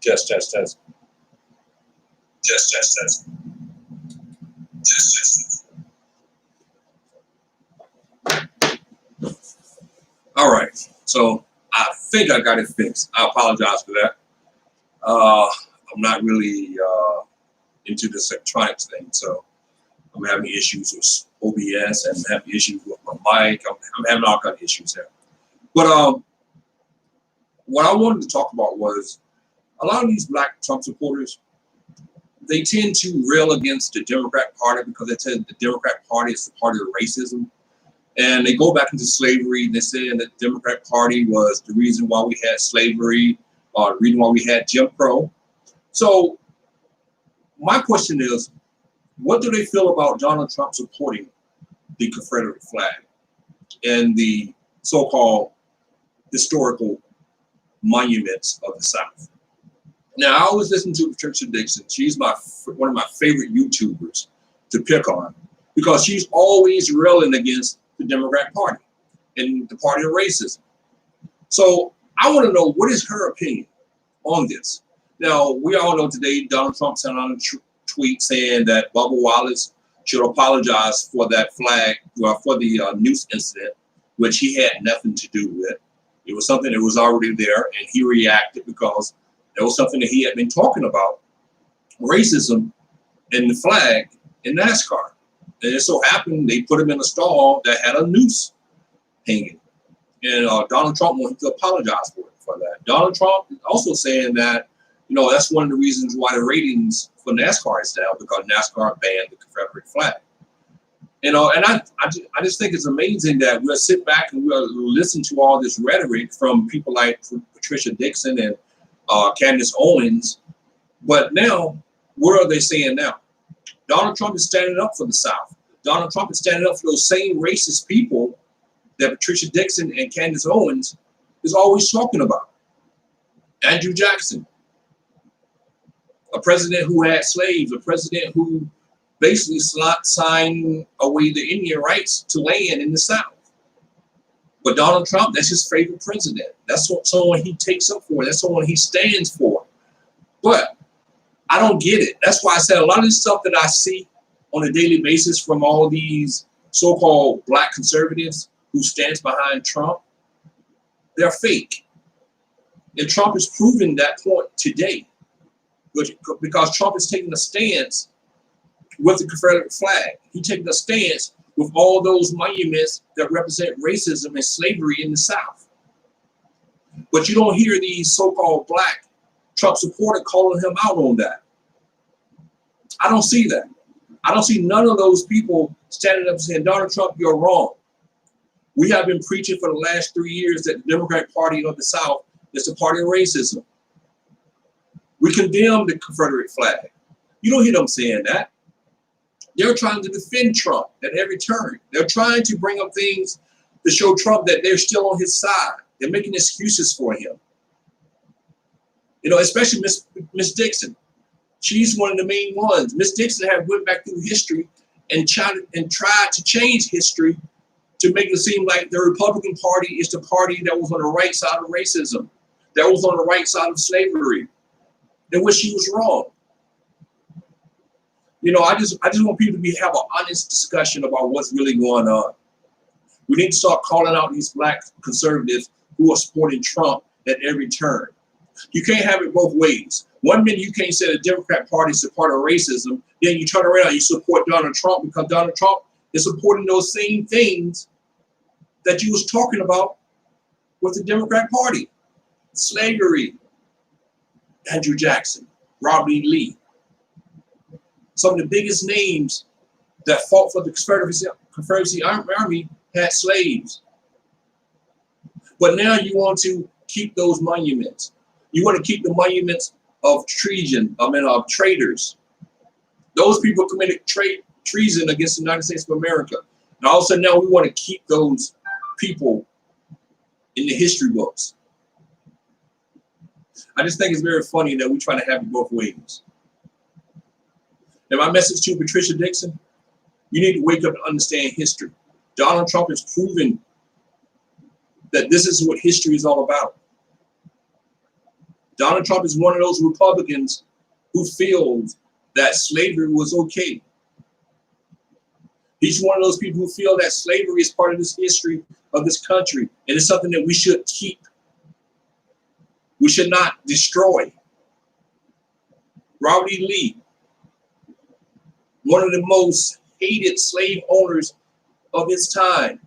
Test, test, test. Test, test, test. Test, test, test. All right. So I think I got it fixed. I apologize for that. I'm not really into this electronics thing, so I'm having issues with OBS and I'm having issues with my mic. I'm having all kinds of issues there. But what I wanted to talk about was a lot of these black Trump supporters, they tend to rail against the Democrat Party because they said the Democrat Party is the party of racism. And they go back into slavery and they say that the Democrat Party was the reason why we had slavery, or the reason why we had Jim Crow. So my question is, what do they feel about Donald Trump supporting the Confederate flag and the so-called historical monuments of the South? Now, I always listen to Patricia Dixon. She's one of my favorite YouTubers to pick on because she's always railing against the Democrat Party and the party of racism. So I want to know, what is her opinion on this? Now, we all know today Donald Trump sent out a tweet saying that Bubba Wallace should apologize for that flag, well, for the noose incident, which he had nothing to do with. It was something that was already there, and he reacted because there was something that he had been talking about, racism and the flag in NASCAR. And it so happened they put him in a stall that had a noose hanging. And Donald Trump wanted to apologize for that. Donald Trump is also saying that, you know, that's one of the reasons why the ratings for NASCAR is down, because NASCAR banned the Confederate flag. You know, and I just think it's amazing that we'll sit back and we'll listen to all this rhetoric from people like Patricia Dixon and Candace Owens. But now, what are they saying now? Donald Trump is standing up for the South. Donald Trump is standing up for those same racist people that Patricia Dixon and Candace Owens is always talking about. Andrew Jackson, a president who had slaves, a president who basically signed away the Indian rights to land in the South. But Donald Trump, that's his favorite president. That's what someone he takes up for. That's someone he stands for. But I don't get it. That's why I said a lot of the stuff that I see on a daily basis from all these so-called black conservatives who stands behind Trump, they're fake. And Trump is proving that point today, because Trump is taking a stance with the Confederate flag. He's taking a stance with all those monuments that represent racism and slavery in the South. But you don't hear these so-called black Trump supporters calling him out on that. I don't see that. I don't see none of those people standing up and saying, Donald Trump, you're wrong. We have been preaching for the last 3 years that the Democratic Party of the South is the party of racism. We condemn the Confederate flag. You don't hear them saying that. They're trying to defend Trump at every turn. They're trying to bring up things to show Trump that they're still on his side. They're making excuses for him. You know, especially Miss Dixon. She's one of the main ones. Miss Dixon had went back through history and tried to change history to make it seem like the Republican Party is the party that was on the right side of racism, that was on the right side of slavery, in which she was wrong. You know, I just want people to have an honest discussion about what's really going on. We need to start calling out these black conservatives who are supporting Trump at every turn. You can't have it both ways. One minute you can't say the Democrat Party is a part of racism, then you turn around and you support Donald Trump because Donald Trump is supporting those same things that you was talking about with the Democrat Party. Slavery, Andrew Jackson, Robert E. Lee. Some of the biggest names that fought for the Confederate Army had slaves. But now you want to keep those monuments. You want to keep the monuments of treason, of traitors. Those people committed treason against the United States of America. And all of a sudden now we want to keep those people in the history books. I just think it's very funny that we try to have it both ways. And my message to Patricia Dixon, you need to wake up and understand history. Donald Trump has proven that this is what history is all about. Donald Trump is one of those Republicans who feels that slavery was okay. He's one of those people who feel that slavery is part of this history of this country, and it's something that we should keep. We should not destroy. Robert E. Lee, one of the most hated slave owners of his time,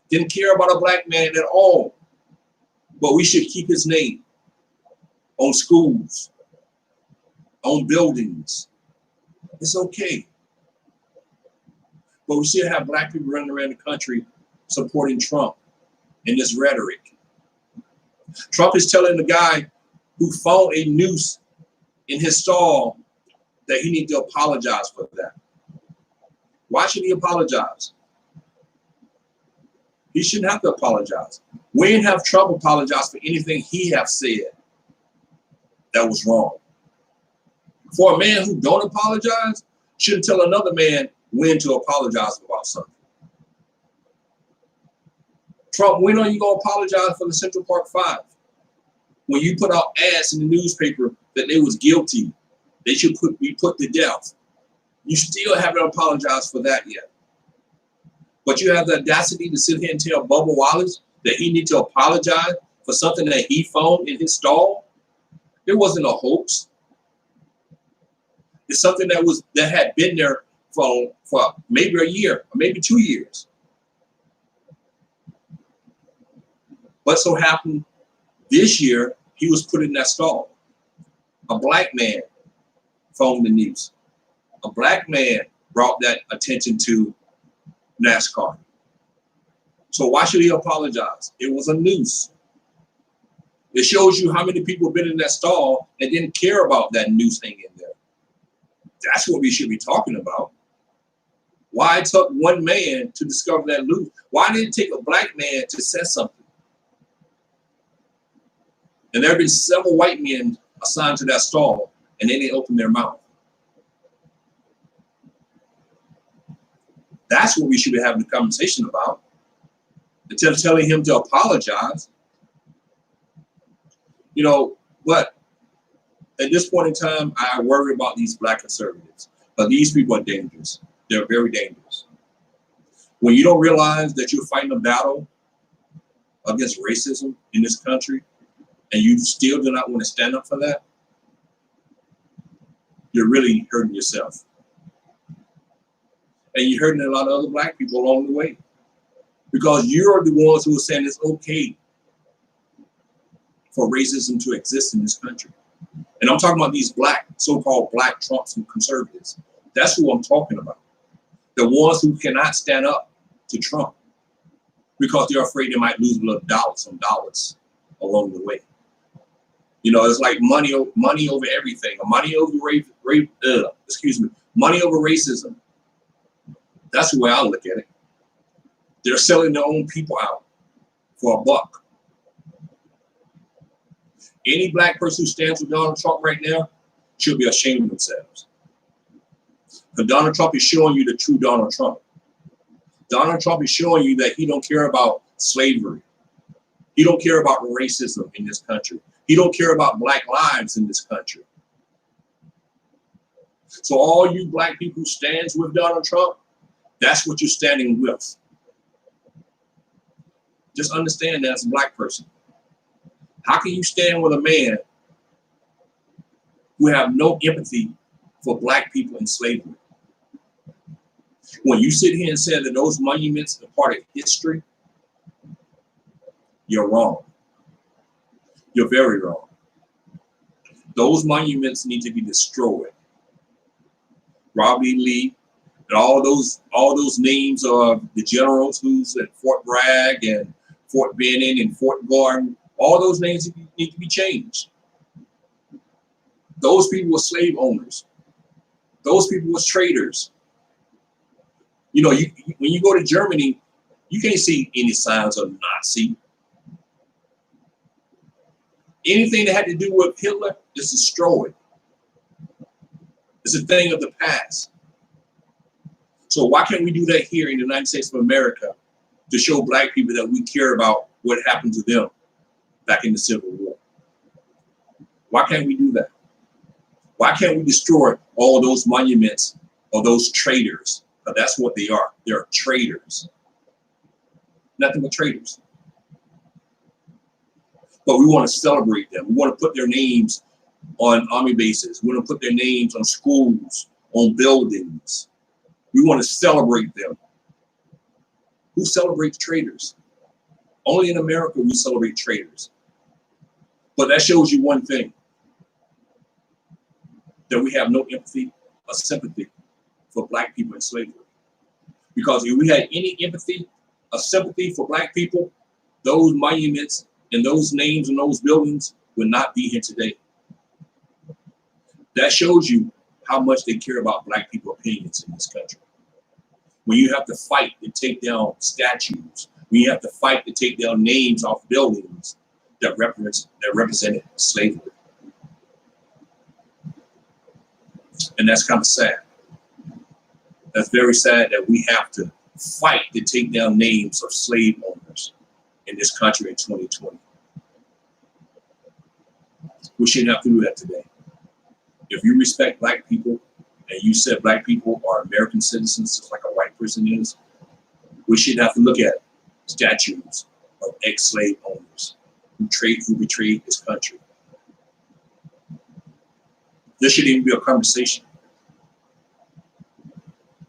didn't care about a black man at all, but we should keep his name on schools, on buildings. It's okay. But we still have black people running around the country supporting Trump in this rhetoric. Trump is telling the guy who found a noose in his stall that he needs to apologize for that. Why should he apologize? He shouldn't have to apologize. We didn't have Trump apologize for anything he have said that was wrong. For a man who don't apologize, shouldn't tell another man when to apologize about something. Trump, when are you going to apologize for the Central Park 5? When you put out ads in the newspaper that they was guilty, they should be put to death. You still haven't apologized for that yet. But you have the audacity to sit here and tell Bubba Wallace that he needs to apologize for something that he found in his stall. It wasn't a hoax. It's something that had been there for maybe a year or maybe 2 years. But so happened this year, he was put in that stall. A black man found the news. A black man brought that attention to NASCAR. So why should he apologize? It was a noose. It shows you how many people have been in that stall and didn't care about that noose hanging there. That's what we should be talking about. Why it took one man to discover that noose? Why did it take a black man to say something? And there have been several white men assigned to that stall, and they didn't open their mouth. That's what we should be having a conversation about. Instead of telling him to apologize. You know, but at this point in time, I worry about these black conservatives. But these people are dangerous. They're very dangerous. When you don't realize that you're fighting a battle against racism in this country, and you still do not want to stand up for that, you're really hurting yourself. And you're hurting a lot of other black people along the way. Because you're the ones who are saying it's okay for racism to exist in this country. And I'm talking about these black, so-called black Trumps and conservatives. That's who I'm talking about. The ones who cannot stand up to Trump because they're afraid they might lose a little some dollars along the way. You know, it's like money over everything, or money over money over racism. That's the way I look at it. They're selling their own people out for a buck. Any black person who stands with Donald Trump right now should be ashamed of themselves. Because Donald Trump is showing you the true Donald Trump. Donald Trump is showing you that he don't care about slavery. He don't care about racism in this country. He don't care about black lives in this country. So all you black people who stands with Donald Trump, that's what you're standing with. Just understand that as a black person. How can you stand with a man who have no empathy for black people in slavery? When you sit here and say that those monuments are part of history, you're wrong. You're very wrong. Those monuments need to be destroyed. Robert E. Lee and all those names of the generals who's at Fort Bragg and Fort Benning and Fort Gordon, all those names need to be changed. Those people were slave owners. Those people were traders. You know, when you go to Germany, you can't see any signs of Nazi. Anything that had to do with Hitler is destroyed. It's a thing of the past. So why can't we do that here in the United States of America to show black people that we care about what happened to them back in the Civil War? Why can't we do that? Why can't we destroy all those monuments or those traitors? Because that's what they are. They're traitors. Nothing but traitors. But we want to celebrate them. We want to put their names on army bases. We want to put their names on schools, on buildings. We want to celebrate them. Who celebrates traitors? Only in America we celebrate traitors. But that shows you one thing, that we have no empathy or sympathy for Black people in slavery. Because if we had any empathy or sympathy for Black people, those monuments and those names and those buildings would not be here today. That shows you how much they care about Black people's opinions in this country. When you have to fight to take down statues, when you have to fight to take down names off buildings that represented slavery. And that's kind of sad. That's very sad that we have to fight to take down names of slave owners in this country in 2020. We shouldn't have to do that today. If you respect Black people and you said Black people are American citizens just like a white person is, we shouldn't have to look at statues of ex-slave owners who betrayed this country. This shouldn't even be a conversation.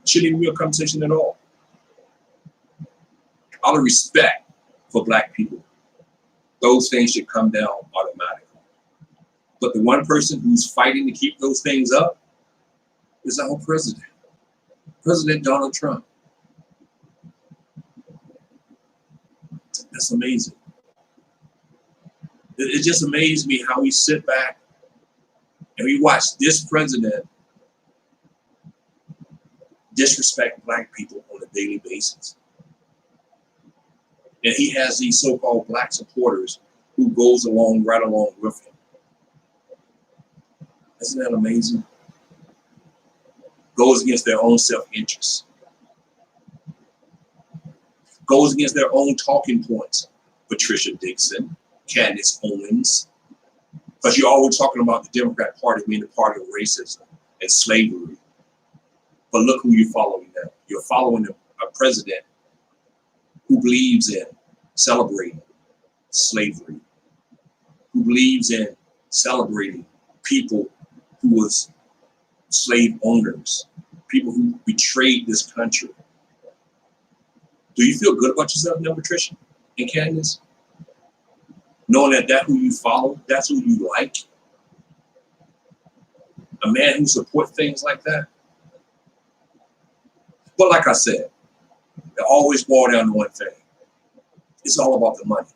It shouldn't even be a conversation at all. Out of respect for Black people, those things should come down automatically. But the one person who's fighting to keep those things up is our president, President Donald Trump. That's amazing. It just amazed me how we sit back and we watch this president disrespect Black people on a daily basis. And he has these so-called Black supporters who goes right along with him. Isn't that amazing? Goes against their own self-interest. Goes against their own talking points. Patricia Dixon, Candace Owens. Because you're always talking about the Democrat Party being the party of racism and slavery. But look who you're following now. You're following a president who believes in celebrating slavery, who believes in celebrating people who was slave owners, people who betrayed this country. Do you feel good about yourself now, Patricia and Candace? Knowing that that's who you follow, that's who you like? A man who supports things like that? But like I said, it always boils down to one thing. It's all about the money.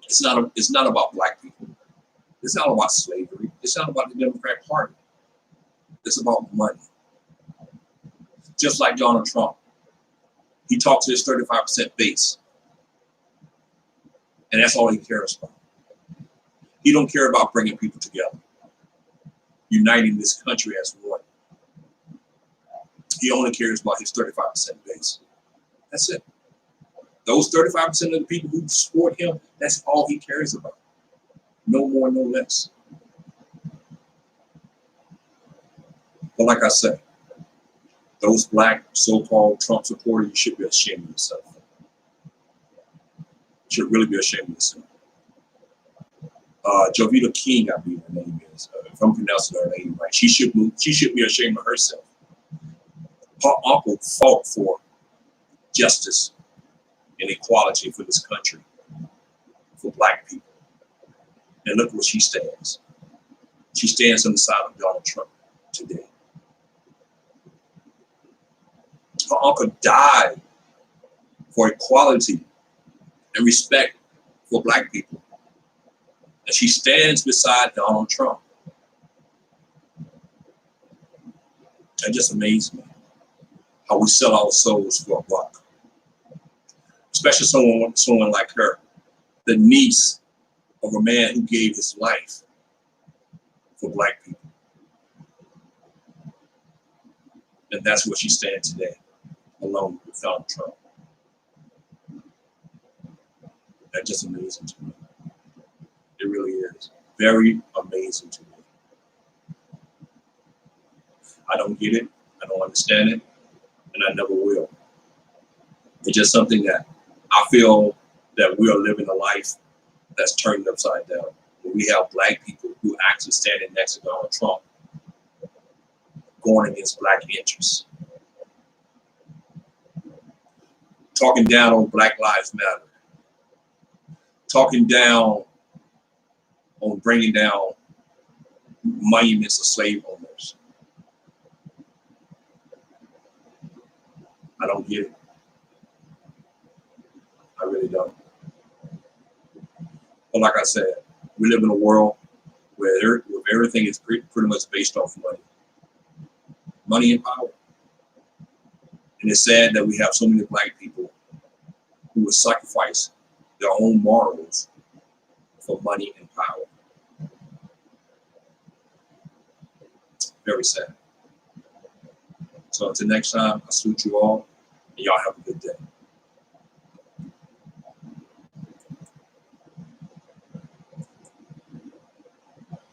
It's not about Black people. It's not about slavery. It's not about the Democrat Party. It's about money. Just like Donald Trump. He talks to his 35% base. And that's all he cares about. He don't care about bringing people together, uniting this country as one. He only cares about his 35% base. That's it. Those 35% of the people who support him, that's all he cares about. No more, no less. But like I said, those Black so-called Trump supporters, you should be ashamed of yourself. You should really be ashamed of yourself. Jovita King, I believe her name is. If I'm pronouncing her name right, she should be ashamed of herself. Her uncle fought for justice and equality for this country, for Black people. And look where she stands. She stands on the side of Donald Trump today. Her uncle died for equality and respect for Black people. And she stands beside Donald Trump. That just amazed me. How we sell our souls for a buck. Especially someone like her, the niece of a man who gave his life for Black people. And that's where she stands today, along with Donald Trump. That's just amazing to me. It really is. Very amazing. amazing to me. I don't get it. I don't understand it. And I never will. It's just something that I feel that we are living a life that's turned upside down. We have black people who actually standing next to Donald Trump going against black interests, talking down on Black Lives Matter, talking down on bringing down monuments of slave owners. I don't get it. I really don't. But like I said, we live in a world where everything is pretty much based off money and power. And it's sad that we have so many black people who would sacrifice their own morals for money and power. Very sad. So until next time, I salute you all, and y'all have a good day.